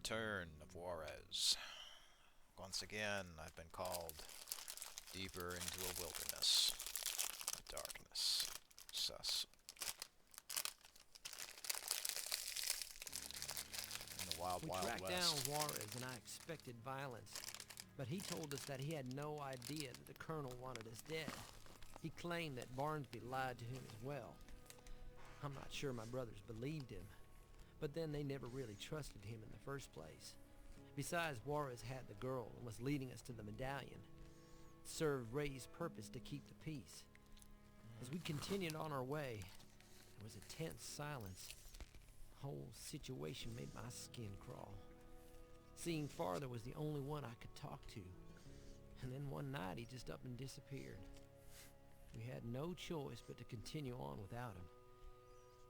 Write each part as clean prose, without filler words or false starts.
return of Juarez. Once again, I've been called deeper into a wilderness of darkness. Sus. In the wild, We wild tracked west. down Juarez, and I expected violence. But he told us that he had no idea that the colonel wanted us dead. He claimed that Barnsby lied to him as well. I'm not sure my brothers believed him, but then they never really trusted him in the first place. Besides, Juarez had the girl and was leading us to the medallion. It served Ray's purpose to keep the peace. As we continued on our way, there was a tense silence. The whole situation made my skin crawl. Seeing farther was the only one I could talk to. And then one night he just up and disappeared. We had no choice but to continue on without him.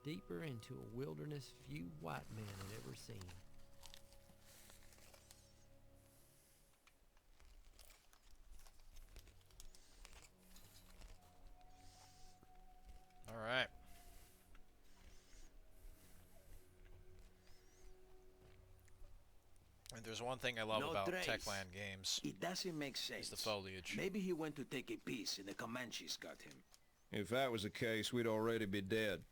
Deeper into a wilderness few white men had ever seen. All right. And there's one thing I love No about trace. Techland games. It doesn't make sense. It's the foliage. Maybe he went to take a piece and the Comanches got him. If that was the case, we'd already be dead.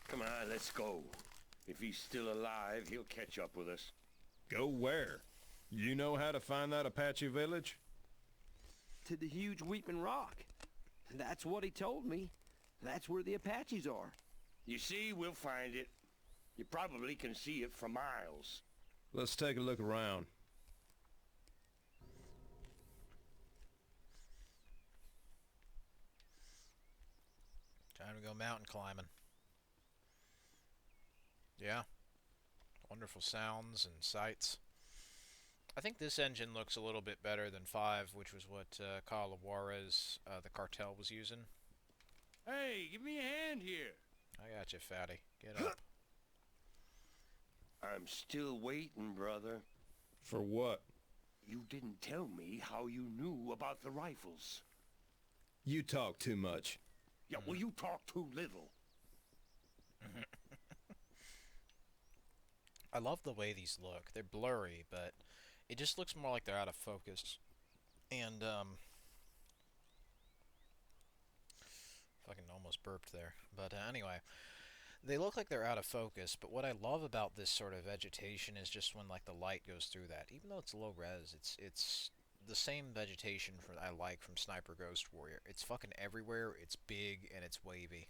Come on, let's go. If he's still alive, he'll catch up with us. Go where? You know how to find that Apache village? To the huge Weeping Rock. That's what he told me. That's where the Apaches are. You see, we'll find it. You probably can see it for miles. Let's take a look around. Time to go mountain climbing. Yeah. Wonderful sounds and sights. I think this engine looks a little bit better than 5, which was what Call of Juarez, the cartel, was using. Hey, give me a hand here. I got you, fatty. Get up. I'm still waiting, brother. For what? You didn't tell me how you knew about the rifles. You talk too much. Yeah, well, you talk too little. I love the way these look. They're blurry, but it just looks more like they're out of focus. And, fucking almost burped there. But anyway, they look like they're out of focus, but what I love about this sort of vegetation is just when, like, the light goes through that. Even though it's low res, it's the same vegetation I like from Sniper Ghost Warrior. It's fucking everywhere, it's big, and it's wavy.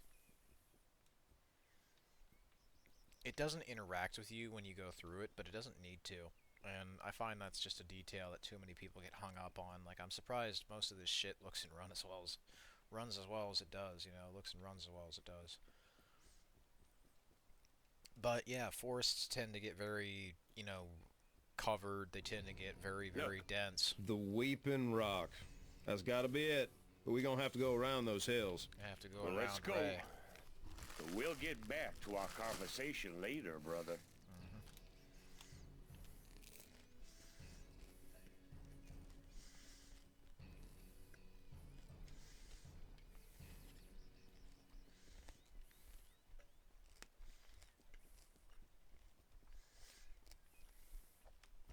It doesn't interact with you when you go through it, but it doesn't need to. And I find that's just a detail that too many people get hung up on. Like, I'm surprised most of this shit looks and runs as well as it does, you know, looks and runs as well as it does. But yeah, forests tend to get very, you know, covered. They tend to get very, very dense. The Weeping Rock. That's gotta be it. But we gonna have to go around those hills. I have to go Well, around let's go. Ray. But we'll get back to our conversation later, brother.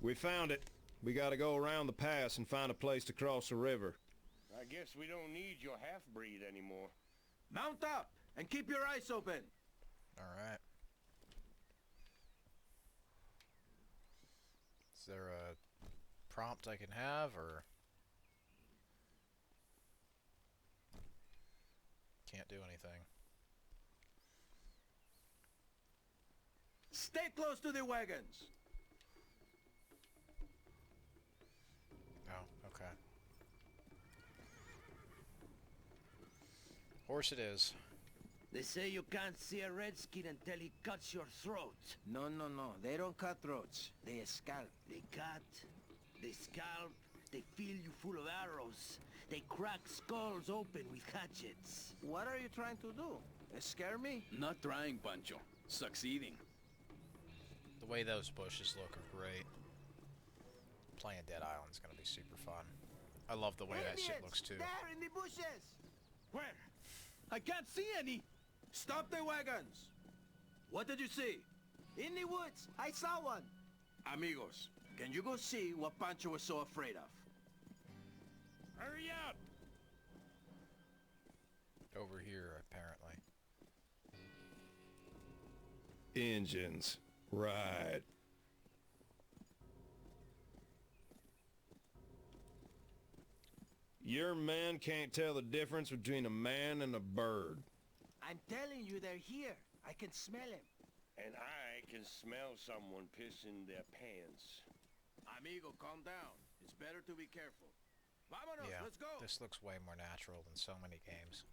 We found it. We gotta go around the pass and find a place to cross the river. I guess we don't need your half-breed anymore. Mount up and keep your eyes open. Alright. Is there a prompt I can have, or... Can't do anything. Stay close to the wagons. Oh, okay. Horse it is. They say you can't see a redskin until he cuts your throat. No, no, no. They don't cut throats. They scalp. They cut, they scalp, they fill you full of arrows. They crack skulls open with hatchets. What are you trying to do? Scare me? Not trying, Pancho. Succeeding. The way those bushes look are great. Playing Dead Island's gonna be super fun. I love the way that shit looks too. There in the bushes! Where? I can't see any. Stop the wagons. What did you see? In the woods! I saw one! Amigos, can you go see what Pancho was so afraid of? Hurry up! Over here, apparently. Engines. Right. Your man can't tell the difference between a man and a bird. I'm telling you, they're here. I can smell him. And I can smell someone pissing their pants. Amigo, calm down. It's better to be careful. Vámonos, Yeah, let's go. this looks way more natural than so many games.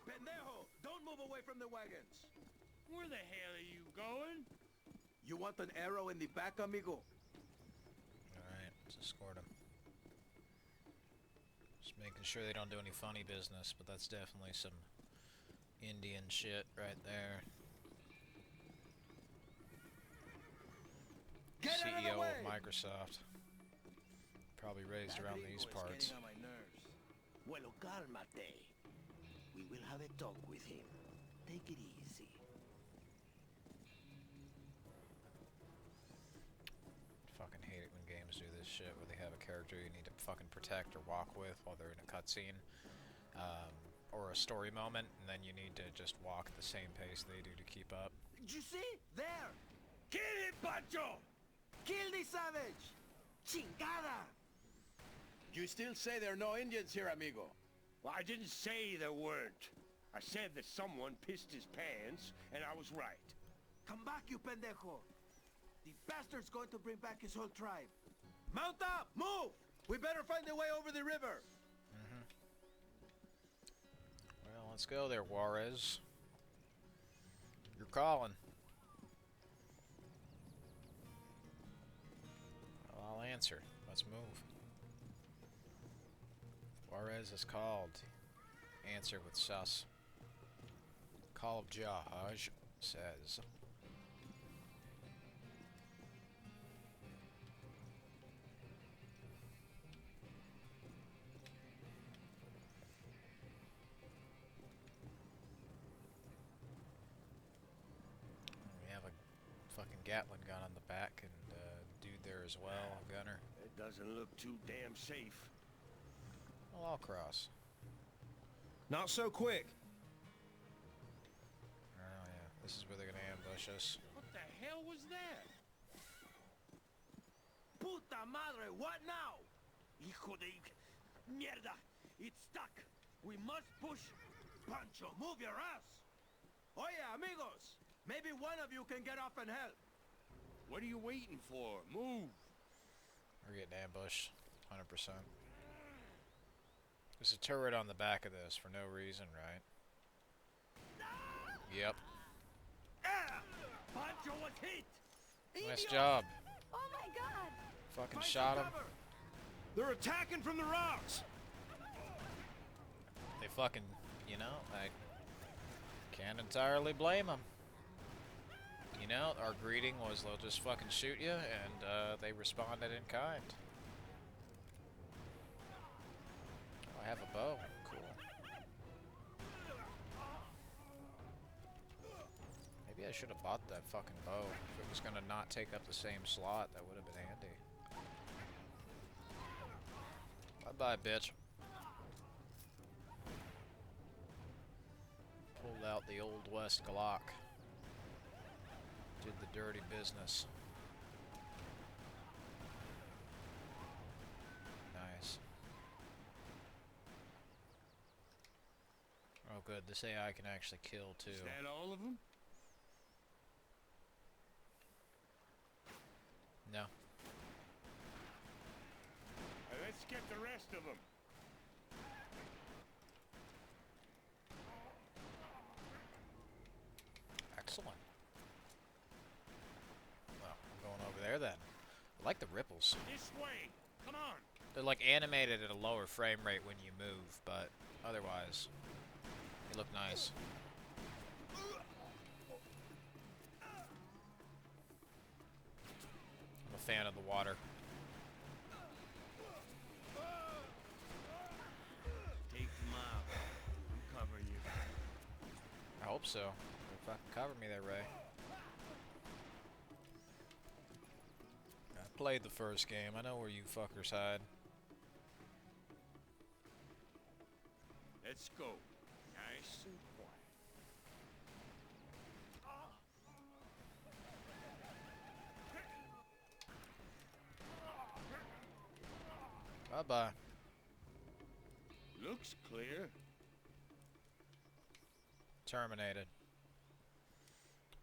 Pendejo, don't move away from the wagons. Where the hell are you going? You want an arrow in the back, amigo? Alright, let's escort them. Just making sure they don't do any funny business, but that's definitely some Indian shit right there. Get out of the CEO way! of Microsoft. Probably raised That around gringo these is parts. getting on my nerves. Bueno, cálmate. We will have a talk with him. Take it easy. Fucking hate it when games do this shit where they have a character you need to fucking protect or walk with while they're in a cutscene. Or a story moment, and then you need to just walk at the same pace they do to keep up. Did you see? There! Kill him, Pancho! Kill the savage! Chingada! You still say there are no Indians here, amigo? Well, I didn't say there weren't. I said that someone pissed his pants, and I was right. Come back, you pendejo! The bastard's going to bring back his whole tribe. Mount up! Move! We better find a way over the river! Well, let's go there, Juarez. You're calling. Well, I'll answer. Let's move. Juarez is called. Answer with sus. Call of Juarez says. We have a fucking Gatling gun on the back and dude there as well, gunner. It doesn't look too damn safe. Well, I'll cross. Not so quick. Oh yeah, this is where they're gonna ambush us. What the hell was that? Puta madre, what now? Hijo de... Mierda! It's stuck! We must push... Pancho, move your ass! Oye, amigos! Maybe one of you can get off and help. What are you waiting for? Move! We're getting ambushed, 100%. There's a turret on the back of this for no reason, right? Yep. Pancho was hit! Nice job. Oh my god! Fucking Find shot some him. cover. They're attacking from the rocks. They fucking, you know, I can't entirely blame them. You know, our greeting was they'll just fucking shoot you, and they responded in kind. Oh, I have a bow. Cool. Maybe I should have bought that fucking bow. If it was gonna not take up the same slot, that would have been handy. Bye-bye, bitch. Pulled out the Old West Glock. Did the dirty business. Nice. Oh good, this AI can actually kill too. Is that all of them? No. Let's get the rest of them. Excellent. Well, I'm going over there then. I like the ripples. This way! Come on! They're like animated at a lower frame rate when you move, but otherwise, they look nice. I'm a fan of the water. Take them out. I'm covering you. I hope so. Fucking cover me there, Ray. Played the first game. I know where you fuckers hide. Let's go. Nice and quiet. Bye-bye. Looks clear. Terminated.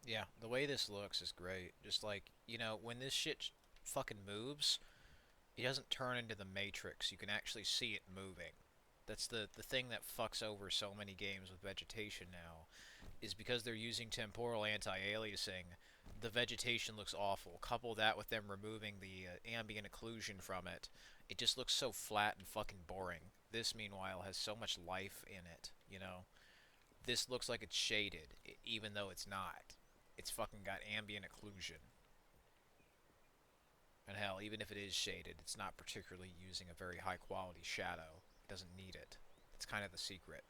Yeah, the way this looks is great. Just like, you know, when this shit fucking moves, it doesn't turn into the Matrix. You can actually see it moving. That's the thing that fucks over so many games with vegetation now, is because they're using temporal anti-aliasing, the vegetation looks awful. Couple that with them removing the ambient occlusion from it, it just looks so flat and fucking boring. This, meanwhile, has so much life in it, you know? This looks like it's shaded, even though it's not. It's fucking got ambient occlusion. And hell, even if it is shaded, it's not particularly using a very high quality shadow. It doesn't need it. It's kind of the secret.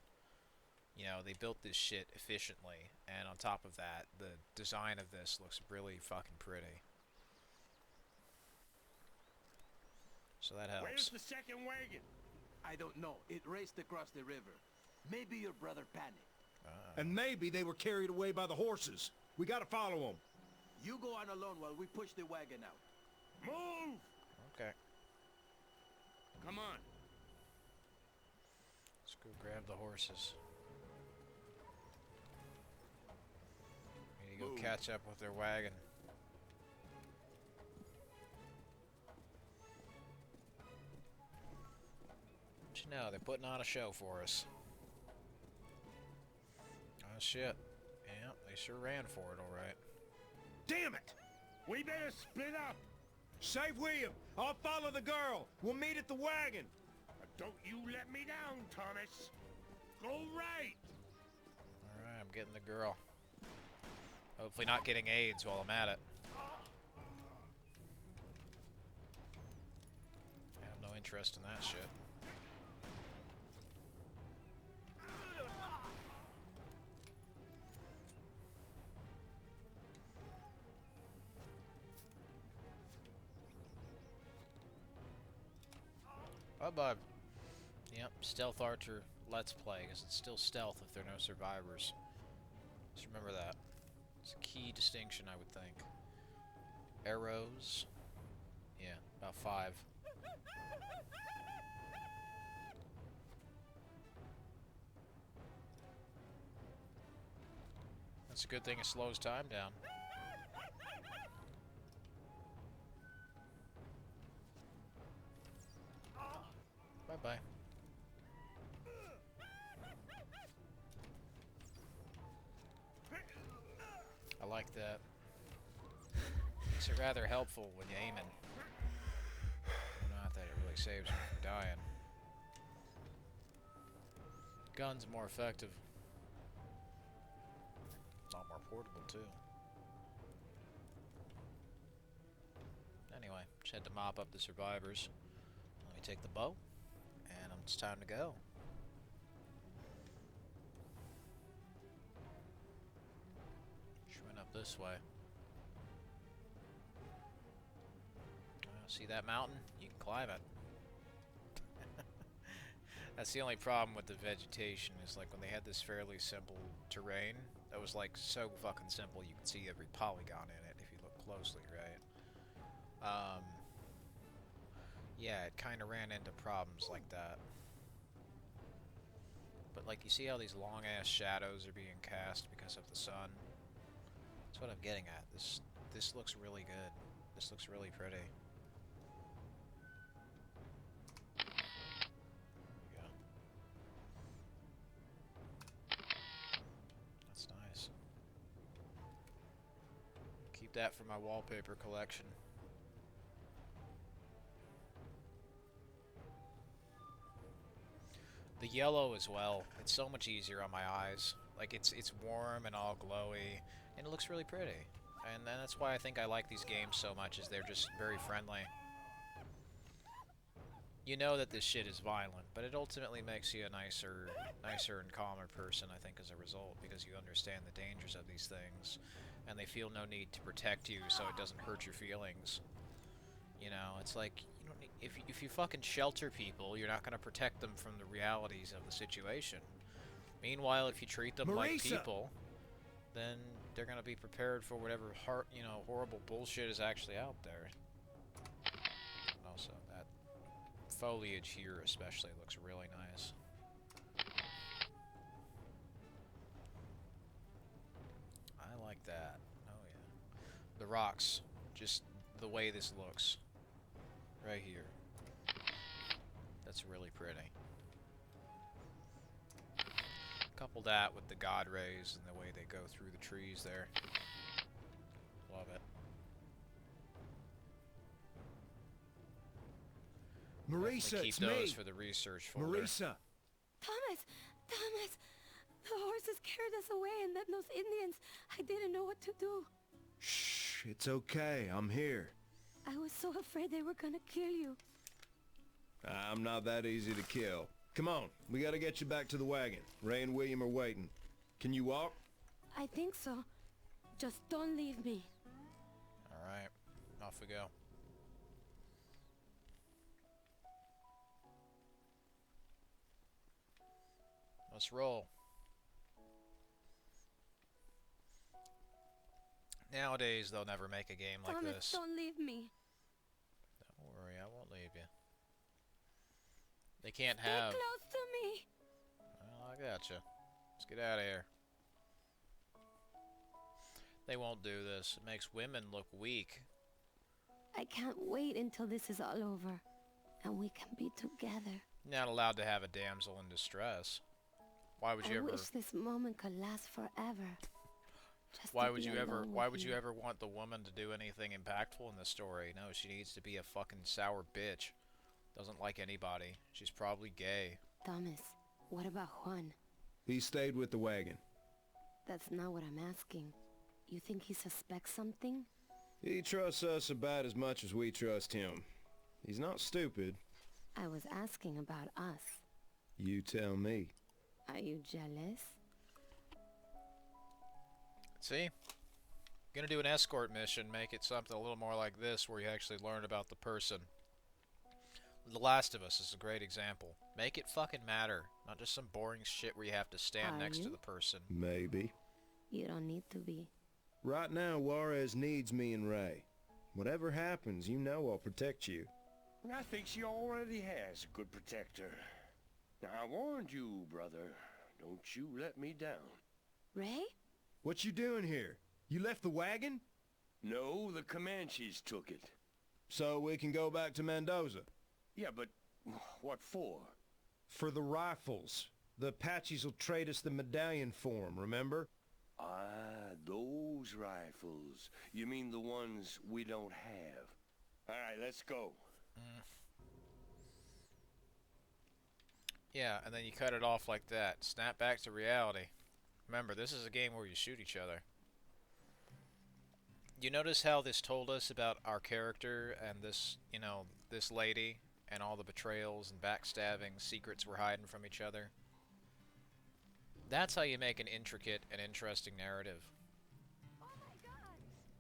You know, they built this shit efficiently, and on top of that, the design of this looks really fucking pretty. So that helps. Where's the second wagon? I don't know. It raced across the river. Maybe your brother panicked. And maybe they were carried away by the horses. We gotta follow them. You go on alone while we push the wagon out. Move! Okay. Come on. Let's go grab the horses. We need to go catch up with their wagon. But you know, they're putting on a show for us. Oh shit. Yeah, they sure ran for it, alright. Damn it! We better split up. Save William. I'll follow the girl. We'll meet at the wagon. Don't you let me down, Thomas. Go right. Alright, I'm getting the girl. Hopefully not getting AIDS while I'm at it. I have no interest in that shit. Bye-bye. Yep, Stealth Archer Let's Play, because it's still stealth if there are no survivors. Just remember that. It's a key distinction, I would think. Arrows. Yeah, about 5. That's a good thing it slows time down. Bye-bye. I like that. Makes it rather helpful when you're aiming. Not that it really saves you from dying. Gun's more effective. A lot more portable, too. Anyway, just had to mop up the survivors. Let me take the bow, and it's time to go. Just went up this way. See that mountain? You can climb it. That's the only problem with the vegetation, is like when they had this fairly simple terrain that was like so fucking simple you could see every polygon in it if you look closely, right? Yeah, it kind of ran into problems like that. But like, you see how these long ass shadows are being cast because of the sun? That's what I'm getting at. This looks really good. This looks really pretty. That for my wallpaper collection. The yellow as well. It's so much easier on my eyes. Like, it's warm and all glowy, and it looks really pretty. And that's why I think I like these games so much, is they're just very friendly. You know that this shit is violent, but it ultimately makes you a nicer and calmer person, I think, as a result, because you understand the dangers of these things. And they feel no need to protect you so it doesn't hurt your feelings. You know, it's like you don't need, if you fucking shelter people, you're not gonna protect them from the realities of the situation. Meanwhile, if you treat them like Marisa! people, then they're gonna be prepared for whatever horrible bullshit is actually out there. And also, that foliage here especially looks really nice. I like that. Oh yeah. The rocks, just the way this looks. Right here. That's really pretty. Couple that with the god rays and the way they go through the trees there. Love it. Marisa, Definitely it's keep me! those for the research folder. Marisa! Thomas! Thomas! The horses carried us away and then those Indians. I didn't know what to do. Shh, it's okay. I'm here. I was so afraid they were gonna kill you. I'm not that easy to kill. Come on, we gotta get you back to the wagon. Ray and William are waiting. Can you walk? I think so. Just don't leave me. Alright, off we go. Let's roll. Nowadays, they'll never make a game like Thomas, this. don't leave me. Don't worry, I won't leave you. They can't Stay have... close to me. Well, I gotcha. Let's get out of here. They won't do this. It makes women look weak. I can't wait until this is all over. And we can be together. You're not allowed to have a damsel in distress. Why would you I ever... wish this moment could last forever. Just Why to would be you ever... alone Why with would you ever want the woman to do anything impactful in the story? No, she needs to be a fucking sour bitch. Doesn't like anybody. She's probably gay. Thomas, what about Juan? He stayed with the wagon. That's not what I'm asking. You think he suspects something? He trusts us about as much as we trust him. He's not stupid. I was asking about us. You tell me. Are you jealous? See? Gonna do an escort mission, make it something a little more like this where you actually learn about the person. The Last of Us is a great example. Make it fucking matter, not just some boring shit where you have to stand Are next to you? the person. Maybe. You don't need to be. Right now, Juarez needs me and Ray. Whatever happens, you know I'll protect you. I think she already has a good protector. Now, I warned you, brother. Don't you let me down. Ray? What you doing here? You left the wagon? No, the Comanches took it. So we can go back to Mendoza. Yeah, but what for? For the rifles. The Apaches will trade us the medallion for 'em, remember? Ah, those rifles. You mean the ones we don't have? All right, let's go. Yeah, and then you cut it off like that. Snap back to reality. Remember, this is a game where you shoot each other. You notice how this told us about our character and this, you know, this lady and all the betrayals and backstabbing secrets we're hiding from each other? That's how you make an intricate and interesting narrative.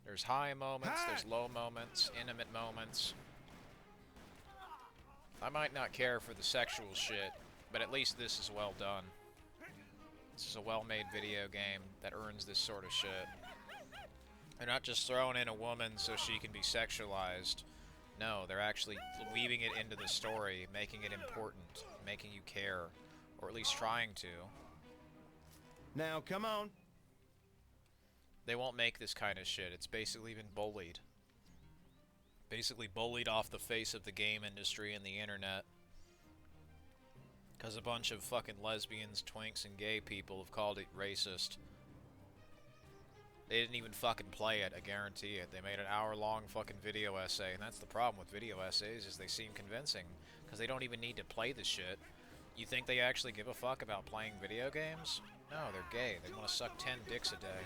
There's high moments, there's low moments, intimate moments. I might not care for the sexual shit, but at least this is well done. This is a well-made video game that earns this sort of shit. They're not just throwing in a woman so she can be sexualized. No, they're actually weaving it into the story, making it important, making you care, or at least trying to. Now, come on. They won't make this kind of shit. It's basically been bullied. Basically bullied off the face of the game industry and the internet. Because a bunch of fucking lesbians, twinks, and gay people have called it racist. They didn't even fucking play it, I guarantee it. They made an hour-long fucking video essay, and that's the problem with video essays, is they seem convincing. Because they don't even need to play the shit. You think they actually give a fuck about playing video games? No, they're gay. They want to suck 10 dicks a day.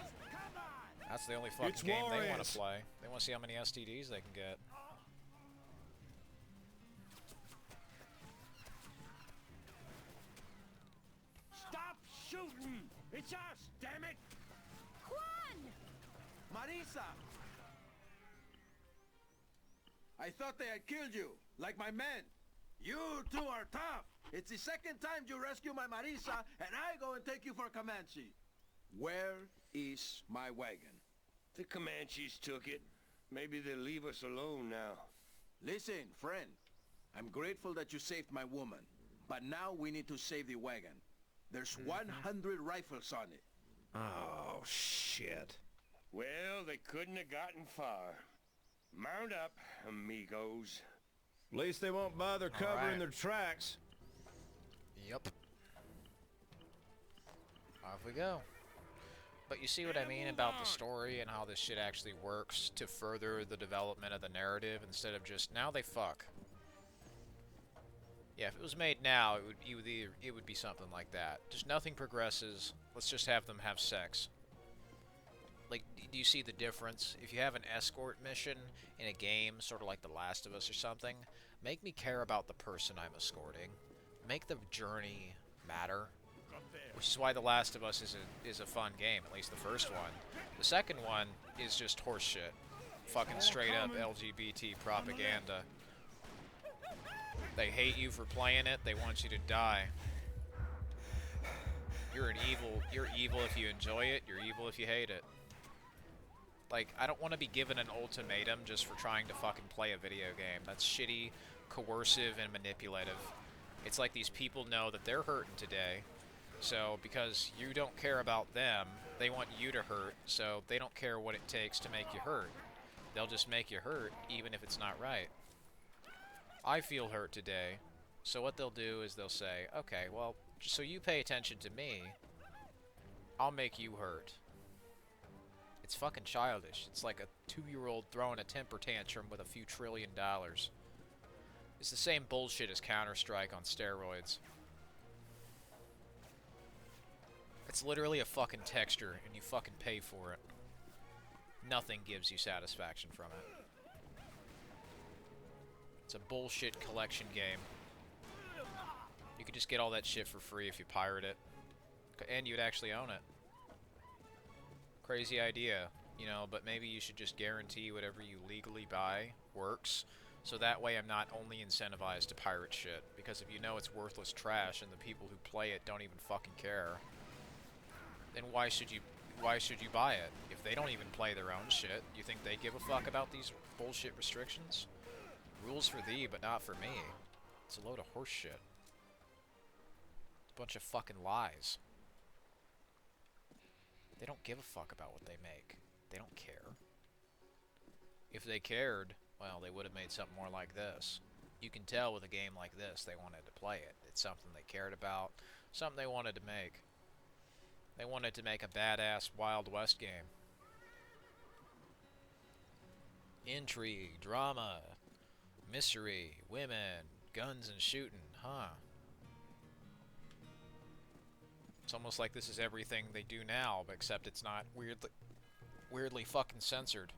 That's the only fucking It's game they want Juarez. to play. They want to see how many STDs they can get. Stop shooting! It's us, damn it! Juan! Marisa! I I thought they had killed you, like my men. You two are tough. It's the second time you rescue my Marisa, and I go and take you for Comanche. Where is my wagon? The Comanches took it. Maybe they'll leave us alone now. Listen, friend. I'm grateful that you saved my woman. But now we need to save the wagon. There's 100 rifles on it. Oh, shit. Well, they couldn't have gotten far. Mount up, amigos. At least they won't bother covering their tracks. Yep. Off we go. But you see what I mean about the story and how this shit actually works to further the development of the narrative instead of just, now they fuck. Yeah, if it was made now, it would be something like that. Just nothing progresses. Let's just have them have sex. Like, do you see the difference? If you have an escort mission in a game, sort of like The Last of Us or something, make me care about the person I'm escorting. Make the journey matter. Which is why The Last of Us is a fun game, at least the first one. The second one is just horseshit. Fucking straight up LGBT propaganda. They hate you for playing it, they want you to die. You're evil if you enjoy it, you're evil if you hate it. Like, I don't want to be given an ultimatum just for trying to fucking play a video game. That's shitty, coercive, and manipulative. It's like these people know that they're hurting today, so because you don't care about them, they want you to hurt, so they don't care what it takes to make you hurt. They'll just make you hurt, even if it's not right. I feel hurt today, so what they'll do is they'll say, okay, well, so you pay attention to me, I'll make you hurt. It's fucking childish. It's like a 2-year-old throwing a temper tantrum with a few $1 trillion. It's the same bullshit as Counter-Strike on steroids. It's literally a fucking texture, and you fucking pay for it. Nothing gives you satisfaction from it. It's a bullshit collection game. You could just get all that shit for free if you pirate it. And you'd actually own it. Crazy idea, you know, but maybe you should just guarantee whatever you legally buy works, so that way I'm not only incentivized to pirate shit, because if you know it's worthless trash and the people who play it don't even fucking care, then why should you buy it? If they don't even play their own shit, you think they give a fuck about these bullshit restrictions? Rules for thee, but not for me. It's a load of horse shit. It's a bunch of fucking lies. They don't give a fuck about what they make. They don't care. If they cared, well, they would have made something more like this. You can tell with a game like this, they wanted to play it. It's something they cared about, something they wanted to make. They wanted to make a badass Wild West game. Intrigue, drama, mystery, women, guns and shooting, huh? It's almost like this is everything they do now, except it's not weirdly fucking censored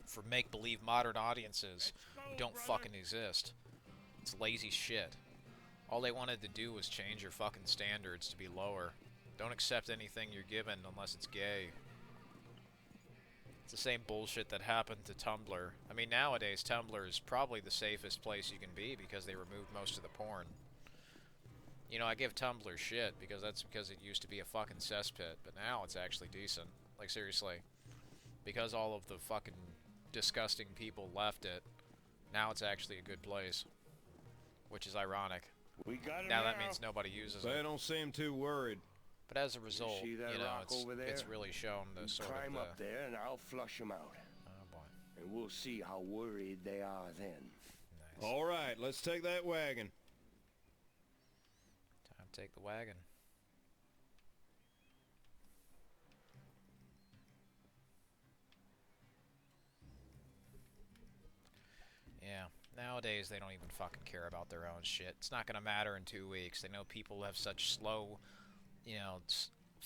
for make-believe modern audiences who don't fucking exist. It's lazy shit. All they wanted to do was change your fucking standards to be lower. Don't accept anything you're given unless it's gay. It's the same bullshit that happened to Tumblr. I mean, nowadays Tumblr is probably the safest place you can be because they removed most of the porn. You know, I give Tumblr shit because it used to be a fucking cesspit, but now it's actually decent. Like, seriously. Because all of the fucking disgusting people left it, now it's actually a good place. Which is ironic. We got it now that means nobody uses it. They don't seem too worried. But as a result, see that you know, rock over there? it's really shown the sort of Climb up there and I'll flush them out. Oh boy. And we'll see how worried they are then. Nice. All right, let's take that wagon. Time to take the wagon. Yeah, nowadays they don't even fucking care about their own shit. It's not gonna matter in 2 weeks. They know people have such slow, you know,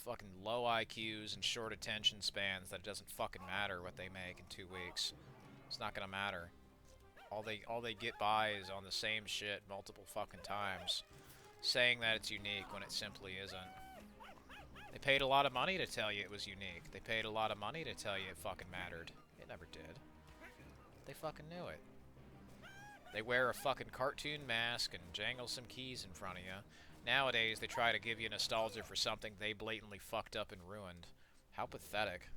fucking low IQs and short attention spans that it doesn't fucking matter what they make in 2 weeks. It's not gonna matter. All they get by is on the same shit multiple fucking times, saying that it's unique when it simply isn't. They paid a lot of money to tell you it was unique. They paid a lot of money to tell you it fucking mattered. It never did. They fucking knew it. They wear a fucking cartoon mask and jangle some keys in front of you. Nowadays, they try to give you nostalgia for something they blatantly fucked up and ruined. How pathetic.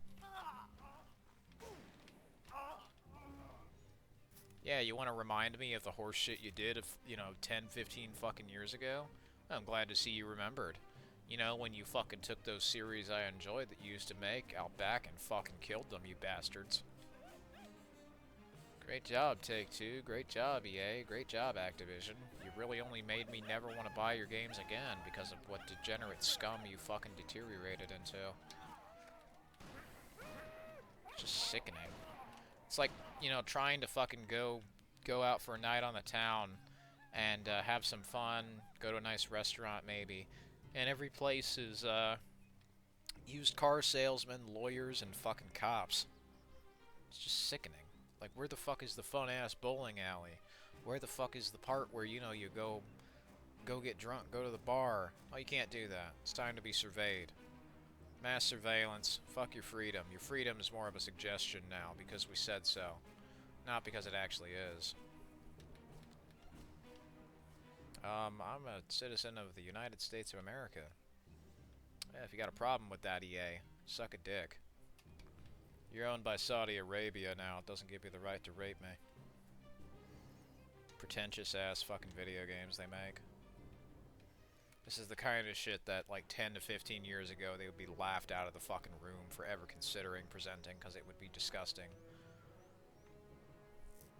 Yeah, you want to remind me of the horse shit you did of, 10, 15 fucking years ago? I'm glad to see you remembered. You know, when you fucking took those series I enjoyed that you used to make out back and fucking killed them, you bastards. Great job, Take-Two. Great job, EA. Great job, Activision. You really only made me never want to buy your games again because of what degenerate scum you fucking deteriorated into. Just sickening. It's like, trying to fucking go out for a night on the town and have some fun, go to a nice restaurant maybe, and every place is used car salesmen, lawyers, and fucking cops. It's just sickening. Like, where the fuck is the fun-ass bowling alley? Where the fuck is the part where, you go get drunk, go to the bar? Oh, you can't do that. It's time to be surveyed. Mass surveillance. Fuck your freedom. Your freedom is more of a suggestion now because we said so. Not because it actually is. I'm a citizen of the United States of America. Yeah, if you got a problem with that, EA, suck a dick. You're owned by Saudi Arabia now. It doesn't give you the right to rape me. Pretentious ass fucking video games they make. This is the kind of shit that, like, 10 to 15 years ago, they would be laughed out of the fucking room for ever considering presenting, because it would be disgusting.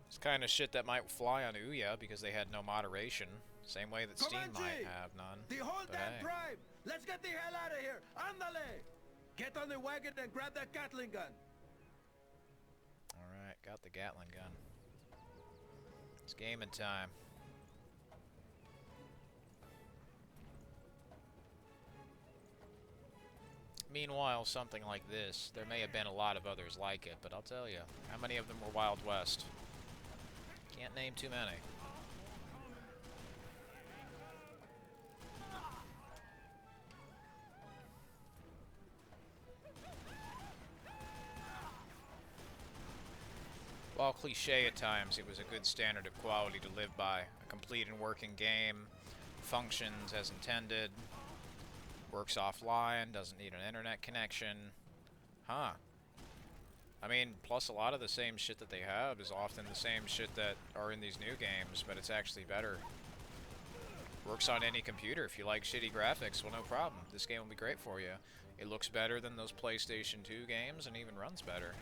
It's kind of shit that might fly on Ouya, because they had no moderation. Same way that Steam might have none. The whole But damn hey. drive! Let's get the hell out of here! Andale! Get on the wagon and grab that Gatling gun! Alright, got the Gatling gun. It's gaming time. Meanwhile, something like this, there may have been a lot of others like it, but I'll tell you, how many of them were Wild West? Can't name too many. While cliche at times, it was a good standard of quality to live by. A complete and working game, functions as intended, works offline, doesn't need an internet connection. Huh. I mean, plus a lot of the same shit that they have is often the same shit that are in these new games, but it's actually better. Works on any computer. If you like shitty graphics, well, no problem. This game will be great for you. It looks better than those PlayStation 2 games and even runs better.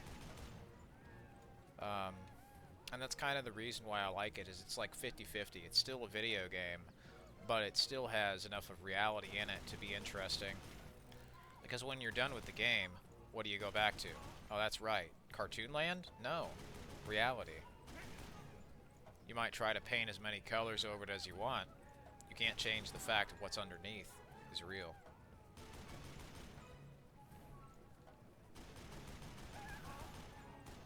And that's kind of the reason why I like it, is it's like 50-50. It's still a video game, but it still has enough of reality in it to be interesting. Because when you're done with the game, what do you go back to? Oh, that's right. Cartoon Land? No. Reality. You might try to paint as many colors over it as you want. You can't change the fact of what's underneath is real.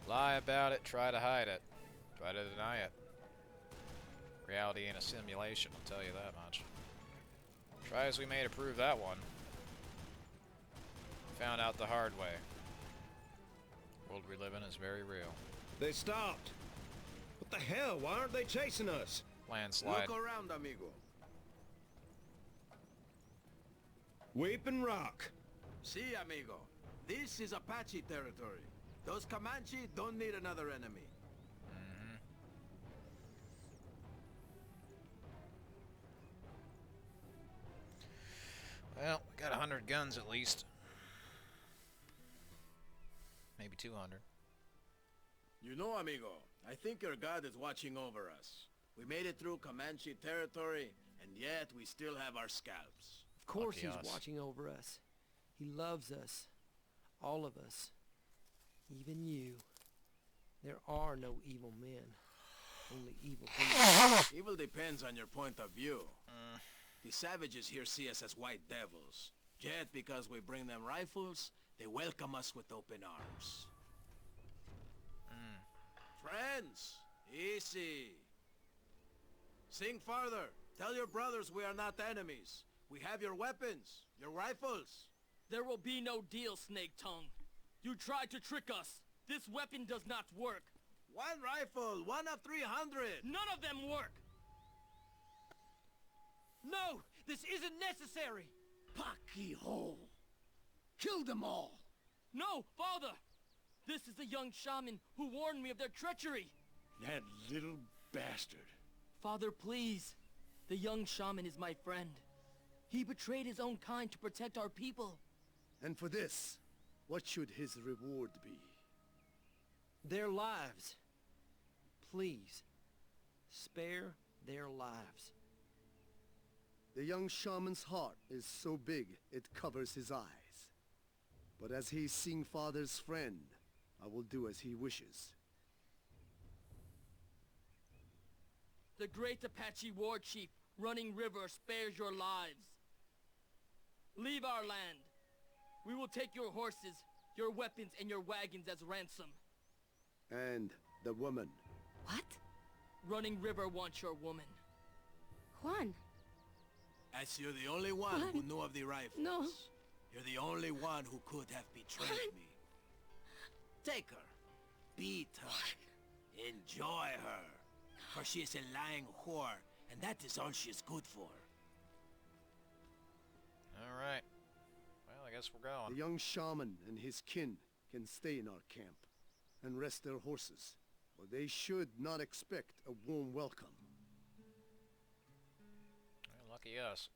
Lie about it, try to hide it. Try to deny it. Reality ain't a simulation, I'll tell you that much. Try as we may to prove that one. Found out the hard way. World we live in is very real. They stopped. What the hell? Why aren't they chasing us? Landslide. Look around, amigo. Weeping Rock. See, amigo. This is Apache territory. Those Comanche don't need another enemy. Well, we got 100 guns at least. Maybe 200. You know, amigo, I think your god is watching over us. We made it through Comanche territory, and yet we still have our scalps. Of course Lucky he's us. watching over us. He loves us. All of us. Even you. There are no evil men. Only evil demons. Evil depends on your point of view. The savages here see us as white devils. Yet, because we bring them rifles, they welcome us with open arms. Friends, easy. Sing farther. Tell your brothers we are not enemies. We have your weapons, your rifles. There will be no deal, Snake Tongue. You tried to trick us. This weapon does not work. One rifle, one of 300. None of them work! No! This isn't necessary! Pocky hole. Kill them all. No, Father! This is the young shaman who warned me of their treachery! That little bastard. Father, please. The young shaman is my friend. He betrayed his own kind to protect our people. And for this, what should his reward be? Their lives. Please, spare their lives. The young shaman's heart is so big it covers his eyes. But as he's seeing Father's friend, I will do as he wishes. The great Apache war chief, Running River, spares your lives. Leave our land. We will take your horses, your weapons, and your wagons as ransom. And the woman. What? Running River wants your woman. Juan. As you're the only one who knew of the rifles. No. You're the only one who could have betrayed me. Take her. Beat her. Enjoy her. For she is a lying whore, and that is all she is good for. Alright. Well, I guess we're The going. young shaman and his kin can stay in our camp and rest their horses, but they should not expect a warm welcome. Well, lucky us.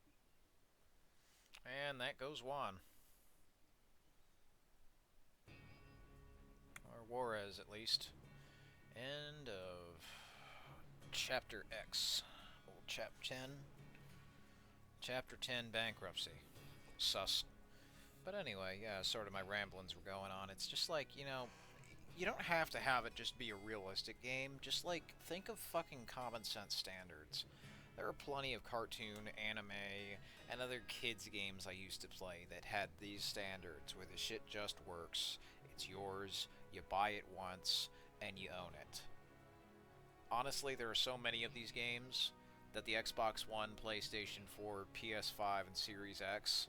And that goes Juan. Or Juarez, at least. End of Chapter X. Old Chapter 10. Chapter 10, Bankruptcy. Sus. But anyway, yeah, sort of my ramblings were going on. It's just like, you know, you don't have to have it just be a realistic game. Just, like, think of fucking common sense standards. There are plenty of cartoon, anime, and other kids' games I used to play that had these standards, where the shit just works. It's yours, you buy it once, and you own it. Honestly, there are so many of these games that the Xbox One, PlayStation 4, PS5, and Series X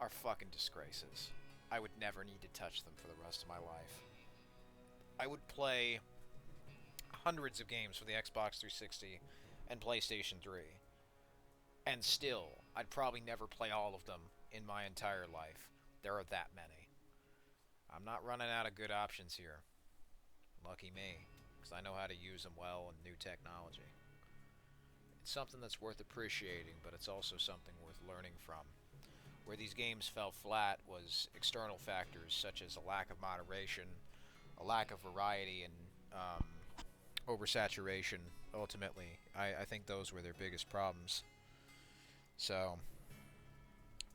are fucking disgraces. I would never need to touch them for the rest of my life. I would play hundreds of games for the Xbox 360 and PlayStation 3, and still, I'd probably never play all of them in my entire life. There are that many. I'm not running out of good options here. Lucky me, because I know how to use them well in new technology. It's something that's worth appreciating, but it's also something worth learning from. Where these games fell flat was external factors such as a lack of moderation, a lack of variety, and oversaturation, ultimately. I think those were their biggest problems. So,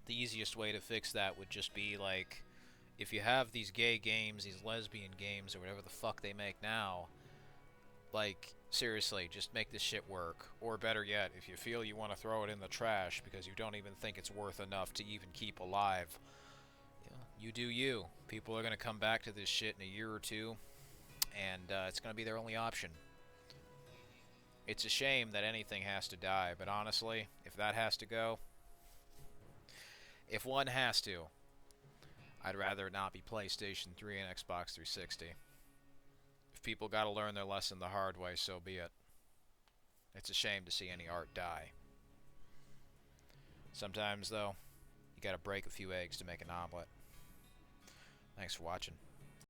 the easiest way to fix that would just be, like, if you have these gay games, these lesbian games, or whatever the fuck they make now, like, seriously, just make this shit work. Or better yet, if you feel you want to throw it in the trash because you don't even think it's worth enough to even keep alive, you do you. People are going to come back to this shit in a year or two, and it's going to be their only option. It's a shame that anything has to die, but honestly, if that has to go, if one has to, I'd rather it not be PlayStation 3 and Xbox 360. If people gotta learn their lesson the hard way, so be it. It's a shame to see any art die. Sometimes, though, you gotta break a few eggs to make an omelet. Thanks for watching.